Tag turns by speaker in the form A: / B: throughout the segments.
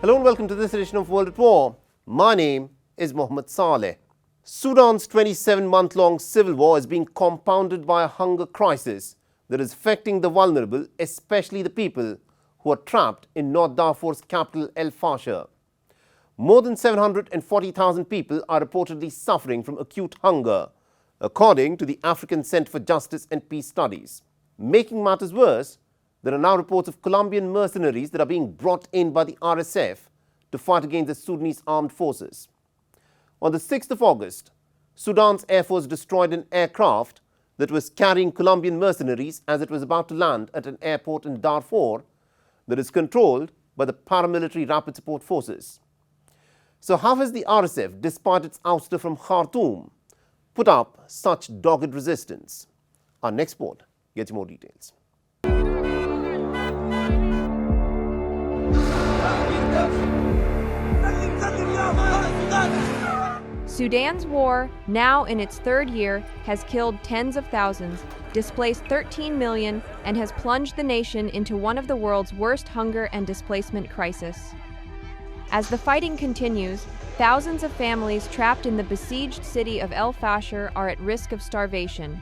A: Hello and welcome to this edition of World at War. My name is Mohammed Saleh. Sudan's 27-month-long civil war is being compounded by a hunger crisis that is affecting the vulnerable, especially the people who are trapped in North Darfur's capital El Fasher. More than 740,000 people are reportedly suffering from acute hunger, according to the African Center for Justice and Peace Studies. Making matters worse, there are now reports of Colombian mercenaries that are being brought in by the RSF to fight against the Sudanese armed forces. On the 6th of August, Sudan's Air Force destroyed an aircraft that was carrying Colombian mercenaries as it was about to land at an airport in Darfur that is controlled by the paramilitary Rapid Support Forces. So how has the RSF, despite its ouster from Khartoum, put up such dogged resistance? Our next report gets more details.
B: Sudan's war, now in its third year, has killed tens of thousands, displaced 13 million, and has plunged the nation into one of the world's worst hunger and displacement crises. As the fighting continues, thousands of families trapped in the besieged city of El Fasher are at risk of starvation.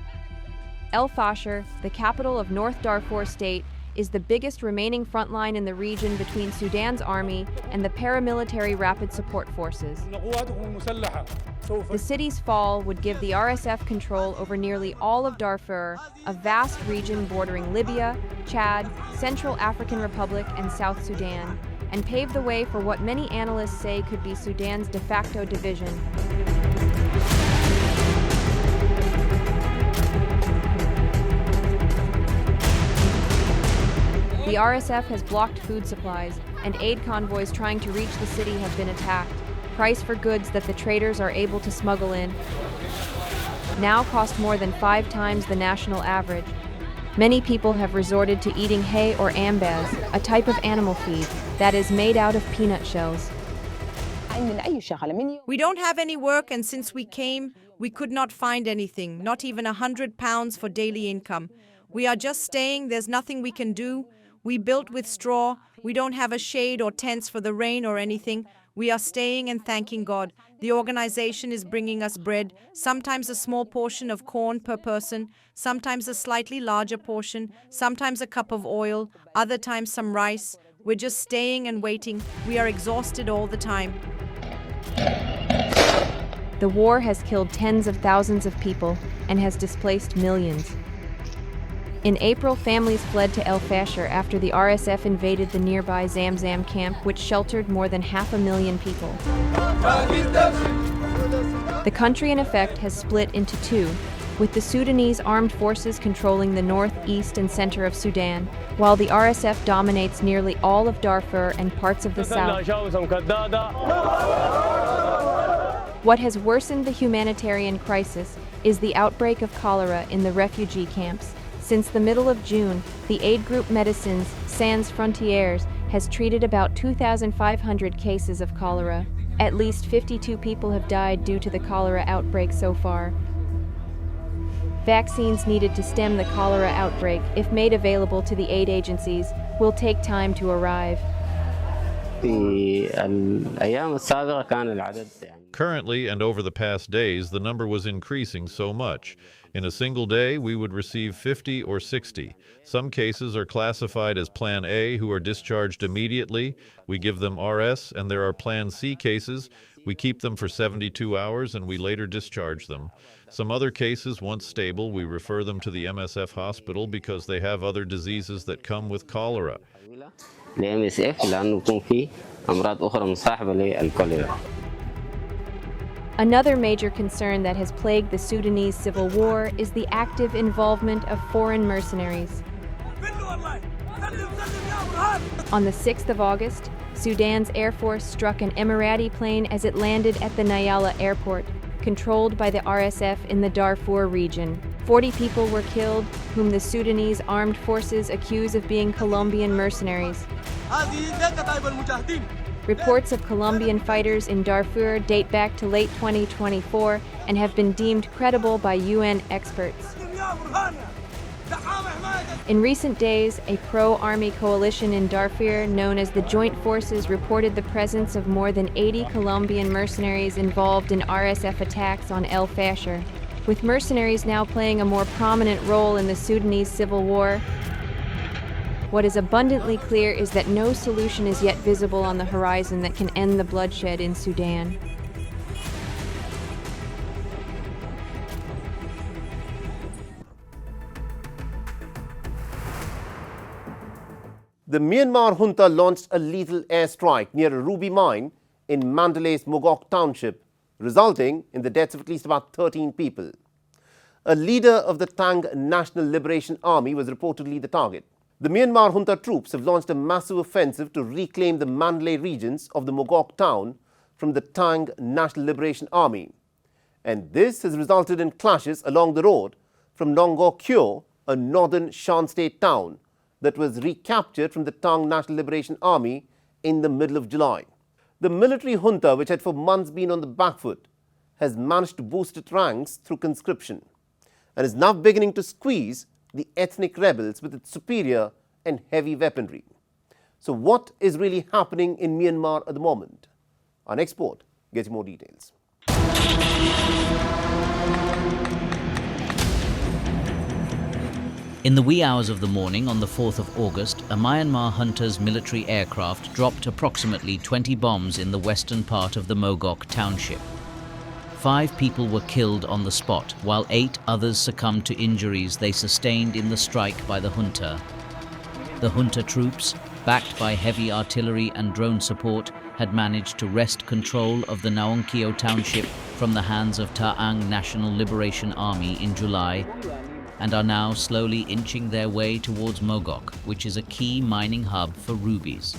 B: El Fasher, the capital of North Darfur State, is the biggest remaining front line in the region between Sudan's army and the paramilitary Rapid Support Forces. The city's fall would give the RSF control over nearly all of Darfur, a vast region bordering Libya, Chad, Central African Republic, and South Sudan, and pave the way for what many analysts say could be Sudan's de facto division. The RSF has blocked food supplies, and aid convoys trying to reach the city have been attacked. Price for goods that the traders are able to smuggle in now cost more than 5 times the national average. Many people have resorted to eating hay or ambaz, a type of animal feed that is made out of peanut shells.
C: We don't have any work, and since we came, we could not find anything, not even £100 for daily income. We are just staying, there's nothing we can do. We built with straw, we don't have a shade or tents for the rain or anything. We are staying and thanking God. The organization is bringing us bread, sometimes a small portion of corn per person, sometimes a slightly larger portion, sometimes a cup of oil, other times some rice. We're just staying and waiting. We are exhausted all the time.
B: The war has killed tens of thousands of people and has displaced millions. In April, families fled to El Fasher after the RSF invaded the nearby Zamzam camp, which sheltered more than 500,000 people. The country, in effect, has split into two, with the Sudanese armed forces controlling the north, east, and center of Sudan, while the RSF dominates nearly all of Darfur and parts of the south. What has worsened the humanitarian crisis is the outbreak of cholera in the refugee camps. Since the middle of June, the aid group Médecins Sans Frontières has treated about 2,500 cases of cholera. At least 52 people have died due to the cholera outbreak so far. Vaccines needed to stem the cholera outbreak, if made available to the aid agencies, will take time to arrive.
D: Currently, and over the past days, the number was increasing so much. In a single day, we would receive 50 or 60. Some cases are classified as Plan A, who are discharged immediately. We give them RS, and there are Plan C cases. We keep them for 72 hours, and we later discharge them. Some other cases, once stable, we refer them to the MSF hospital because they have other diseases that come with cholera.
B: Another major concern that has plagued the Sudanese civil war is the active involvement of foreign mercenaries. On the 6th of August, Sudan's Air Force struck an Emirati plane as it landed at the Nyala airport, controlled by the RSF in the Darfur region. 40 people were killed, whom the Sudanese armed forces accuse of being Colombian mercenaries. Reports of Colombian fighters in Darfur date back to late 2024 and have been deemed credible by UN experts. In recent days, a pro-army coalition in Darfur known as the Joint Forces reported the presence of more than 80 Colombian mercenaries involved in RSF attacks on El Fasher. With mercenaries now playing a more prominent role in the Sudanese civil war, what is abundantly clear is that no solution is yet visible on the horizon that can end the bloodshed in Sudan.
A: The Myanmar junta launched a lethal airstrike near a ruby mine in Mandalay's Mogok township, resulting in the deaths of at least about 13 people. A leader of the Tang National Liberation Army was reportedly the target. The Myanmar junta troops have launched a massive offensive to reclaim the Mandalay regions of the Mogok town from the Tang National Liberation Army. And this has resulted in clashes along the road from Nongok, a northern Shan State town that was recaptured from the Tang National Liberation Army in the middle of July. The military junta, which had for months been on the back foot, has managed to boost its ranks through conscription and is now beginning to squeeze the ethnic rebels with its superior and heavy weaponry. So what is really happening in Myanmar at the moment? Our next report gets more details.
E: In the wee hours of the morning on the 4th of August, a Myanmar junta's military aircraft dropped approximately 20 bombs in the western part of the Mogok township. 5 people were killed on the spot, while 8 others succumbed to injuries they sustained in the strike by the junta. The junta troops, backed by heavy artillery and drone support, had managed to wrest control of the Naongkeo township from the hands of Tang National Liberation Army in July, and are now slowly inching their way towards Mogok, which is a key mining hub for rubies.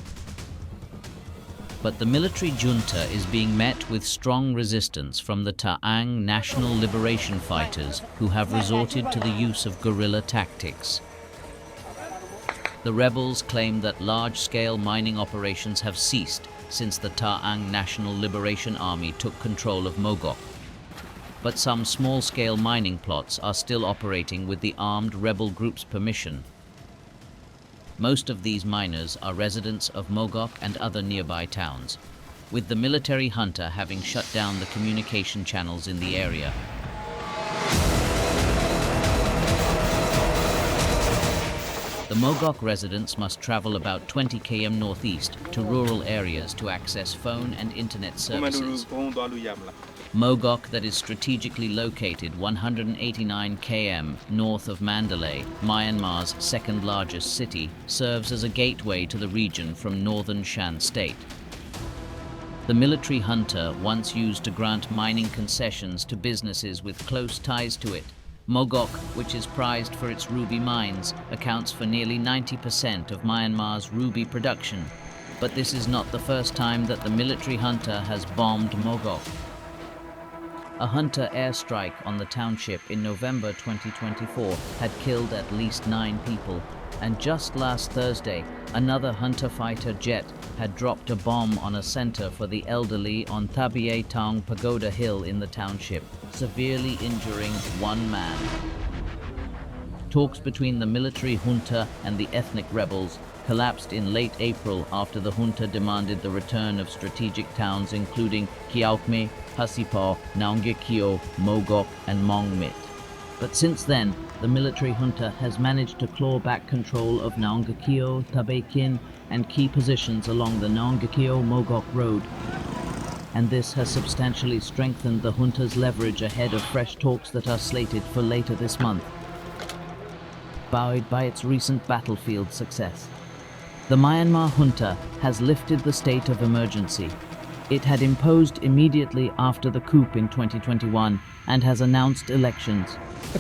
E: But the military junta is being met with strong resistance from the Tang National Liberation fighters, who have resorted to the use of guerrilla tactics. The rebels claim that large-scale mining operations have ceased since the Tang National Liberation Army took control of Mogok. But some small-scale mining plots are still operating with the armed rebel group's permission. Most of these miners are residents of Mogok and other nearby towns, with the military junta having shut down the communication channels in the area. The Mogok residents must travel about 20 km northeast to rural areas to access phone and internet services. Mogok, that is strategically located 189 km north of Mandalay, Myanmar's second largest city, serves as a gateway to the region from northern Shan State. The military junta once used to grant mining concessions to businesses with close ties to it. Mogok, which is prized for its ruby mines, accounts for nearly 90% of Myanmar's ruby production. But this is not the first time that the military junta has bombed Mogok. A junta airstrike on the township in November 2024 had killed at least 9 people, and just last Thursday, another junta fighter jet had dropped a bomb on a center for the elderly on Thabie Tang Pagoda Hill in the township, severely injuring 1 man. Talks between the military junta and the ethnic rebels collapsed in late April after the junta demanded the return of strategic towns including Kyaukme, Hasipaw, Naongkeo, Mogok, and Mongmit. But since then, the military junta has managed to claw back control of Naongkeo, Tabekin, and key positions along the Naongkeo-Mogok road. And this has substantially strengthened the junta's leverage ahead of fresh talks that are slated for later this month, buoyed by its recent battlefield success. The Myanmar junta has lifted the state of emergency. It had imposed immediately after the coup in 2021 and has announced elections.
D: The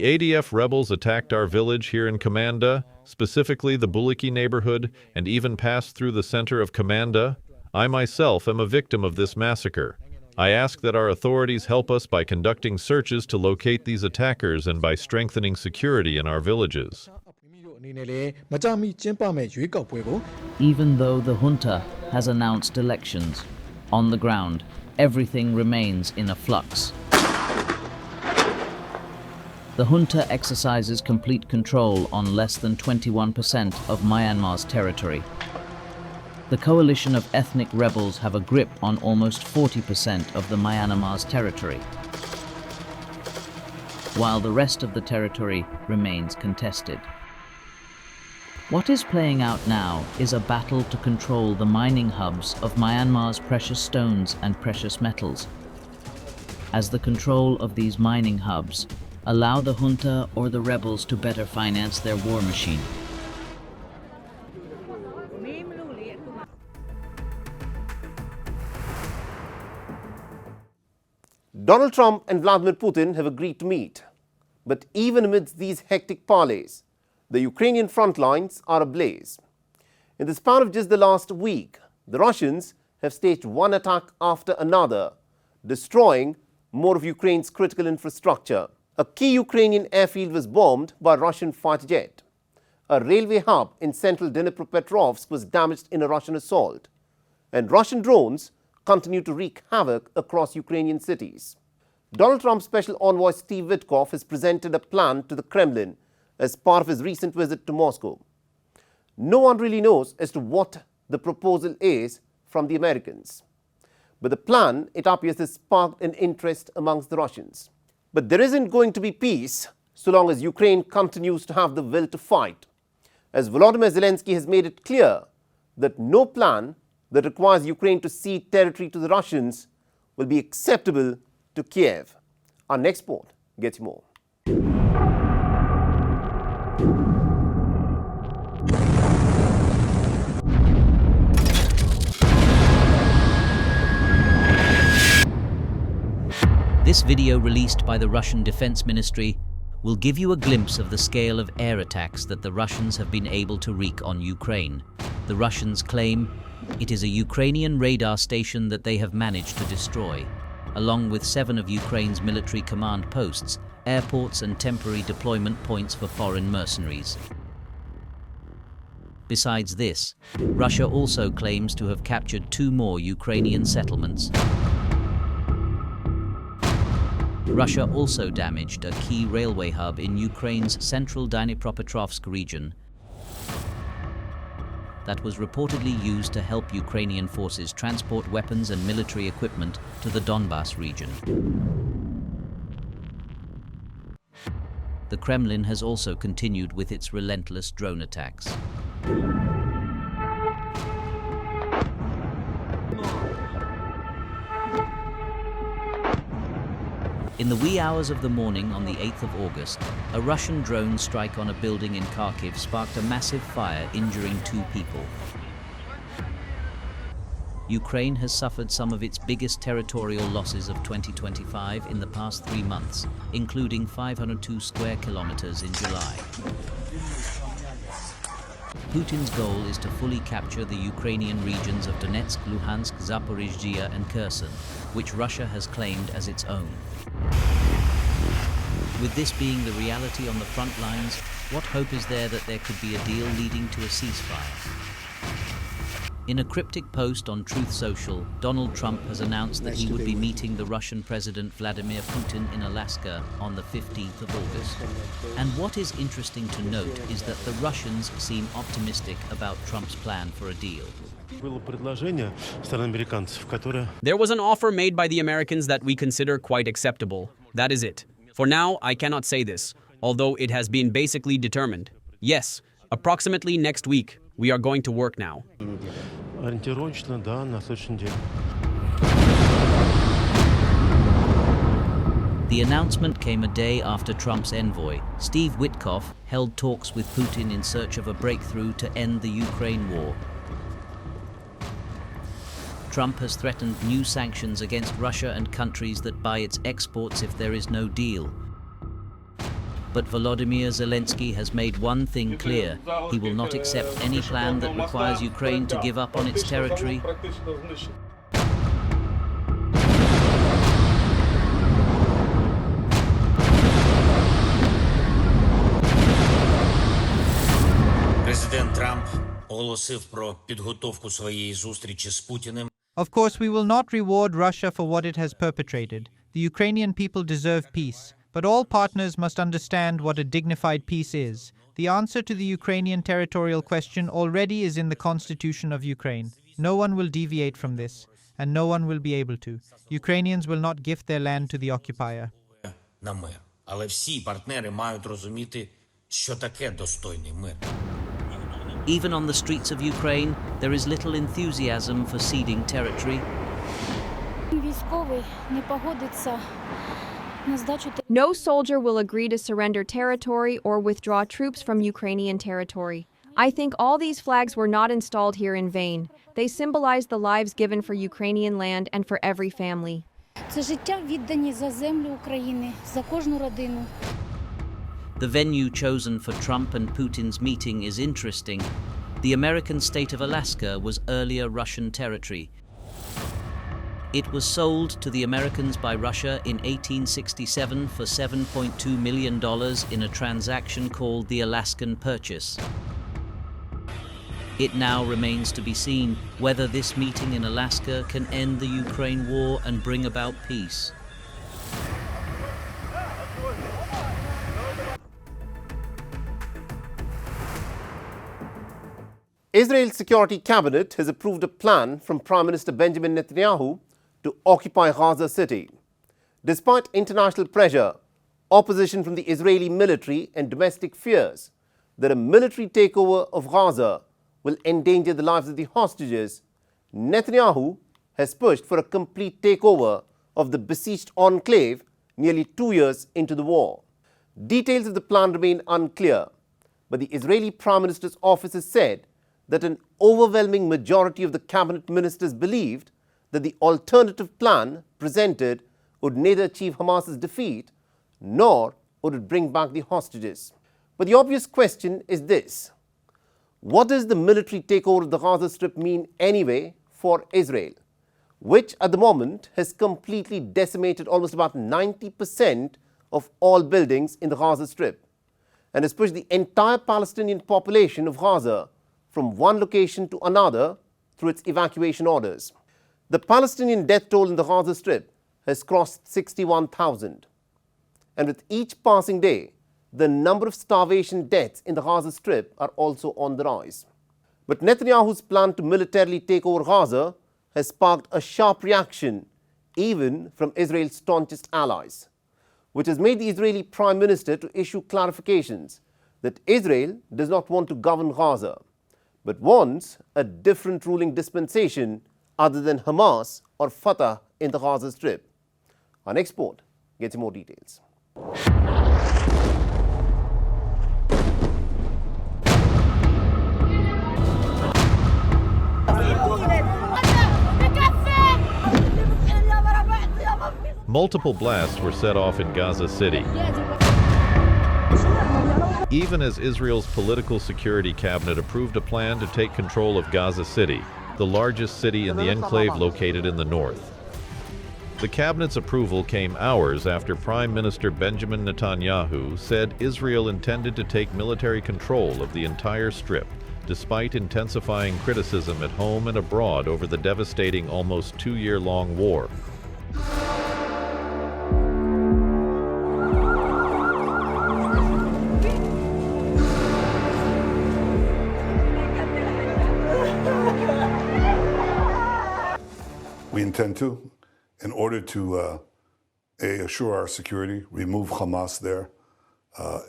D: ADF rebels attacked our village here in Kamanda, specifically the Buliki neighborhood, and even passed through the center of Kamanda. I myself am a victim of this massacre. I ask that our authorities help us by conducting searches to locate these attackers and by strengthening security in our villages.
E: Even though the junta has announced elections, on the ground, everything remains in a flux. The junta exercises complete control on less than 21% of Myanmar's territory. The coalition of ethnic rebels have a grip on almost 40% of the Myanmar's territory, while the rest of the territory remains contested. What is playing out now is a battle to control the mining hubs of Myanmar's precious stones and precious metals. As the control of these mining hubs allow the junta or the rebels to better finance their war machine.
A: Donald Trump and Vladimir Putin have agreed to meet. But even amidst these hectic parleys, the Ukrainian front lines are ablaze. In the span of just the last week, the Russians have staged one attack after another, destroying more of Ukraine's critical infrastructure. A key Ukrainian airfield was bombed by a Russian fighter jet. A railway hub in central Dnipropetrovsk was damaged in a Russian assault. And Russian drones continue to wreak havoc across Ukrainian cities. Donald Trump's special envoy Steve Witkoff has presented a plan to the Kremlin as part of his recent visit to Moscow. No one really knows as to what the proposal is from the Americans. But the plan, it appears, has sparked an interest amongst the Russians. But there isn't going to be peace so long as Ukraine continues to have the will to fight, as Volodymyr Zelensky has made it clear that no plan that requires Ukraine to cede territory to the Russians will be acceptable to Kiev. Our next report gets you more.
E: This video, released by the Russian Defense Ministry, will give you a glimpse of the scale of air attacks that the Russians have been able to wreak on Ukraine. The Russians claim it is a Ukrainian radar station that they have managed to destroy, along with 7 of Ukraine's military command posts, airports and temporary deployment points for foreign mercenaries. Besides this, Russia also claims to have captured 2 more Ukrainian settlements. Russia also damaged a key railway hub in Ukraine's central Dnipropetrovsk region that was reportedly used to help Ukrainian forces transport weapons and military equipment to the Donbas region. The Kremlin has also continued with its relentless drone attacks. In the wee hours of the morning on the 8th of August, a Russian drone strike on a building in Kharkiv sparked a massive fire, injuring 2 people. Ukraine has suffered some of its biggest territorial losses of 2025 in the past 3 months, including 502 square kilometers in July. Putin's goal is to fully capture the Ukrainian regions of Donetsk, Luhansk, Zaporizhzhia and Kherson, which Russia has claimed as its own. With this being the reality on the front lines, what hope is there that there could be a deal leading to a ceasefire? In a cryptic post on Truth Social, Donald Trump has announced that he would be meeting the Russian President Vladimir Putin in Alaska on the 15th of August. And what is interesting to note is that the Russians seem optimistic about Trump's plan for a deal.
F: There was an offer made by the Americans that we consider quite acceptable. That is it. For now, I cannot say this, although it has been basically determined. Yes, approximately next week, we are going to work now.
E: The announcement came a day after Trump's envoy, Steve Witkoff, held talks with Putin in search of a breakthrough to end the Ukraine war. Trump has threatened new sanctions against Russia and countries that buy its exports if there is no deal. But Volodymyr Zelensky has made one thing clear: he will not accept any plan that requires Ukraine to give up on its territory.
G: Президент Трамп оголосив про підготовку своєї зустрічі з Путіним.
H: Of course, we will not reward Russia for what it has perpetrated. The Ukrainian people deserve peace. But all partners must understand what a dignified peace is. The answer to the Ukrainian territorial question already is in the constitution of Ukraine. No one will deviate from this, and no one will be able to. Ukrainians will not gift their land to the occupier.
G: На мир. Але всі партнери мають розуміти, що таке достойний мир.
E: Even on the streets of Ukraine, there is little enthusiasm for ceding territory.
I: Військовий не погодиться на здачу.
B: No soldier will agree to surrender territory or withdraw troops from Ukrainian territory. I think all these flags were not installed here in vain. They symbolize the lives given for Ukrainian land and for every family.
I: Це життя віддані за землю України, за кожну родину.
E: The venue chosen for Trump and Putin's meeting is interesting. The American state of Alaska was earlier Russian territory. It was sold to the Americans by Russia in 1867 for $7.2 million in a transaction called the Alaskan Purchase. It now remains to be seen whether this meeting in Alaska can end the Ukraine war and bring about peace.
A: Israel's Security Cabinet has approved a plan from Prime Minister Benjamin Netanyahu to occupy Gaza City. Despite international pressure, opposition from the Israeli military and domestic fears that a military takeover of Gaza will endanger the lives of the hostages, Netanyahu has pushed for a complete takeover of the besieged enclave nearly 2 years into the war. Details of the plan remain unclear, but the Israeli Prime Minister's office has said that an overwhelming majority of the cabinet ministers believed that the alternative plan presented would neither achieve Hamas's defeat nor would it bring back the hostages. But the obvious question is this: what does the military takeover of the Gaza Strip mean anyway for Israel, which at the moment has completely decimated almost about 90% of all buildings in the Gaza Strip and has pushed the entire Palestinian population of Gaza from one location to another through its evacuation orders? The Palestinian death toll in the Gaza Strip has crossed 61,000. And with each passing day, the number of starvation deaths in the Gaza Strip are also on the rise. But Netanyahu's plan to militarily take over Gaza has sparked a sharp reaction even from Israel's staunchest allies, which has made the Israeli Prime Minister to issue clarifications that Israel does not want to govern Gaza, but wants a different ruling dispensation other than Hamas or Fatah in the Gaza Strip. Our next report gets you more details.
D: Multiple blasts were set off in Gaza City. Even as Israel's political security cabinet approved a plan to take control of Gaza City, the largest city in the enclave located in the north. The cabinet's approval came hours after Prime Minister Benjamin Netanyahu said Israel intended to take military control of the entire strip, despite intensifying criticism at home and abroad over the devastating almost 2-year-long war.
J: We intend to, in order to assure our security, remove Hamas there,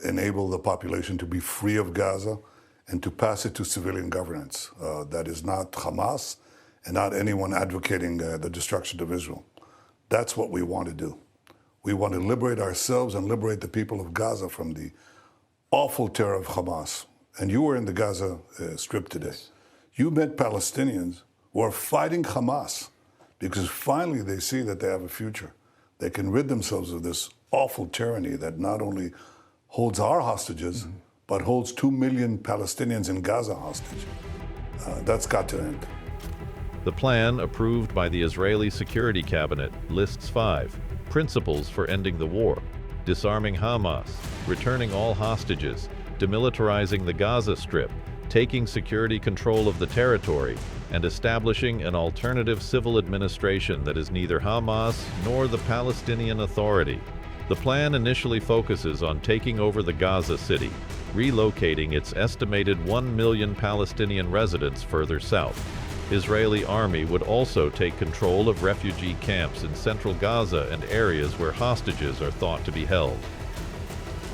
J: enable the population to be free of Gaza, and to pass it to civilian governance. That is not Hamas and not anyone advocating the destruction of Israel. That's what we want to do. We want to liberate ourselves and liberate the people of Gaza from the awful terror of Hamas. And you were in the Gaza Strip today. You met Palestinians who are fighting Hamas because finally they see that they have a future. They can rid themselves of this awful tyranny that not only holds our hostages, but holds 2 million Palestinians in Gaza hostage. That's got to end.
D: The plan, approved by the Israeli Security Cabinet, lists 5 principles for ending the war: disarming Hamas, returning all hostages, demilitarizing the Gaza Strip, taking security control of the territory, and establishing an alternative civil administration that is neither Hamas nor the Palestinian Authority. The plan initially focuses on taking over the Gaza city, relocating its estimated 1 million Palestinian residents further south. Israeli army would also take control of refugee camps in central Gaza and areas where hostages are thought to be held.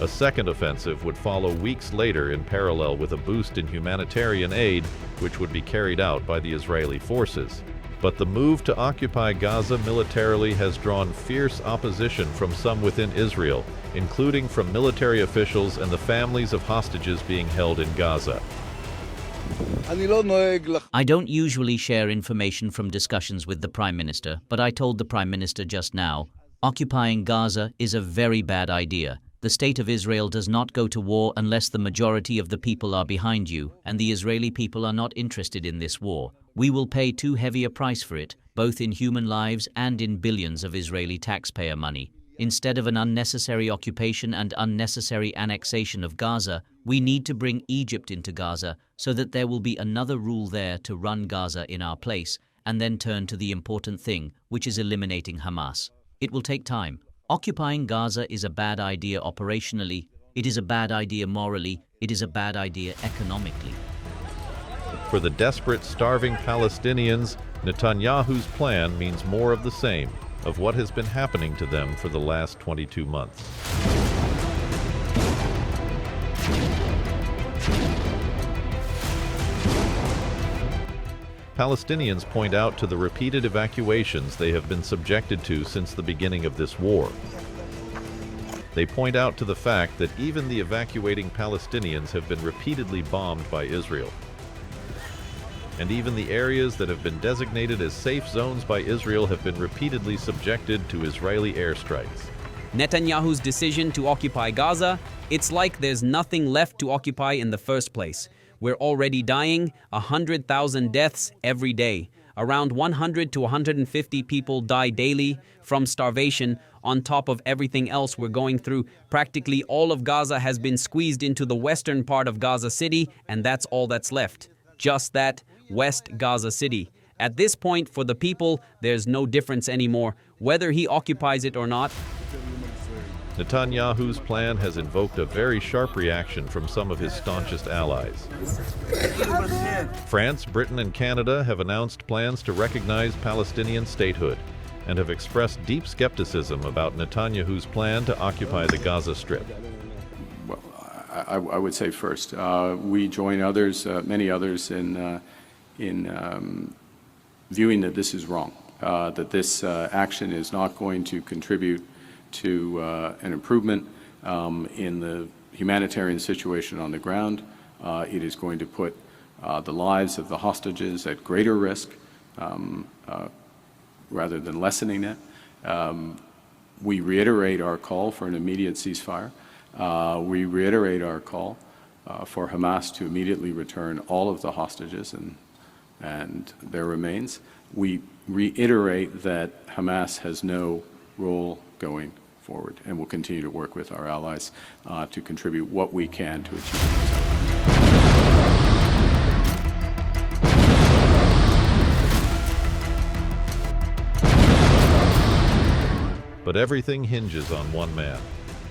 D: A second offensive would follow weeks later in parallel with a boost in humanitarian aid, which would be carried out by the Israeli forces. But the move to occupy Gaza militarily has drawn fierce opposition from some within Israel, including from military officials and the families of hostages being held in Gaza.
E: I don't usually share information from discussions with the Prime Minister, but I told the Prime Minister just now, occupying Gaza is a very bad idea. The state of Israel does not go to war unless the majority of the people are behind you, and the Israeli people are not interested in this war. We will pay too heavy a price for it, both in human lives and in billions of Israeli taxpayer money. Instead of an unnecessary occupation and unnecessary annexation of Gaza, we need to bring Egypt into Gaza so that there will be another rule there to run Gaza in our place, and then turn to the important thing, which is eliminating Hamas. It will take time. Occupying Gaza is a bad idea operationally, it is a bad idea morally, it is a bad idea economically.
D: For the desperate, starving Palestinians, Netanyahu's plan means more of the same, of what has been happening to them for the last 22 months. Palestinians point out to the repeated evacuations they have been subjected to since the beginning of this war. They point out to the fact that even the evacuating Palestinians have been repeatedly bombed by Israel. And even the areas that have been designated as safe zones by Israel have been repeatedly subjected to Israeli airstrikes.
F: Netanyahu's decision to occupy Gaza, it's like there's nothing left to occupy in the first place. We're already dying, 100,000 deaths every day. Around 100 to 150 people die daily from starvation. On top of everything else we're going through, practically all of Gaza has been squeezed into the western part of Gaza City, and that's all that's left. Just that, West Gaza City. At this point, for the people, there's no difference anymore, whether he occupies it or not.
D: Netanyahu's plan has invoked a very sharp reaction from some of his staunchest allies. France, Britain, and Canada have announced plans to recognize Palestinian statehood and have expressed deep skepticism about Netanyahu's plan to occupy the Gaza Strip.
K: Well, I would say first, we join others, many others, in viewing that this is wrong, that this action is not going to contribute to an improvement in the humanitarian situation on the ground. It is going to put the lives of the hostages at greater risk rather than lessening it. We reiterate our call for an immediate ceasefire. We reiterate our call for Hamas to immediately return all of the hostages and their remains. We reiterate that Hamas has no role going forward, and we'll continue to work with our allies to contribute what we can to achieve this.
D: But everything hinges on one man.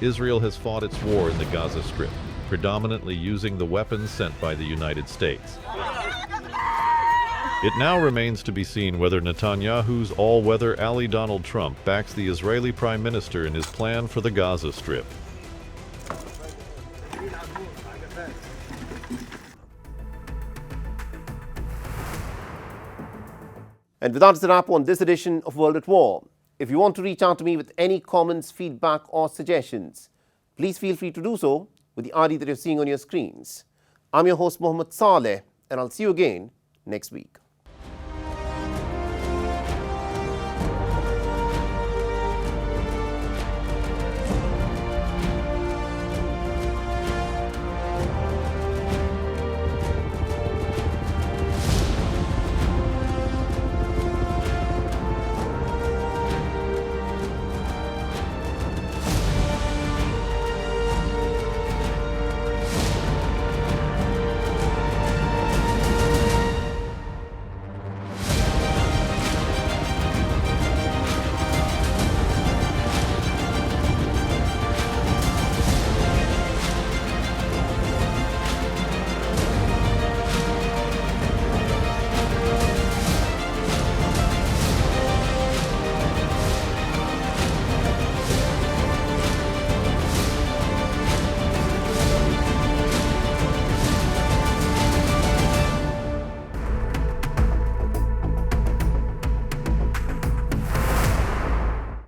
D: Israel has fought its war in the Gaza Strip, predominantly using the weapons sent by the United States. It now remains to be seen whether Netanyahu's all-weather ally Donald Trump backs the Israeli Prime Minister in his plan for the Gaza Strip.
A: And with that is a wrap on this edition of World at War. If you want to reach out to me with any comments, feedback or suggestions, please feel free to do so with the ID that you're seeing on your screens. I'm your host Mohammed Saleh, and I'll see you again next week.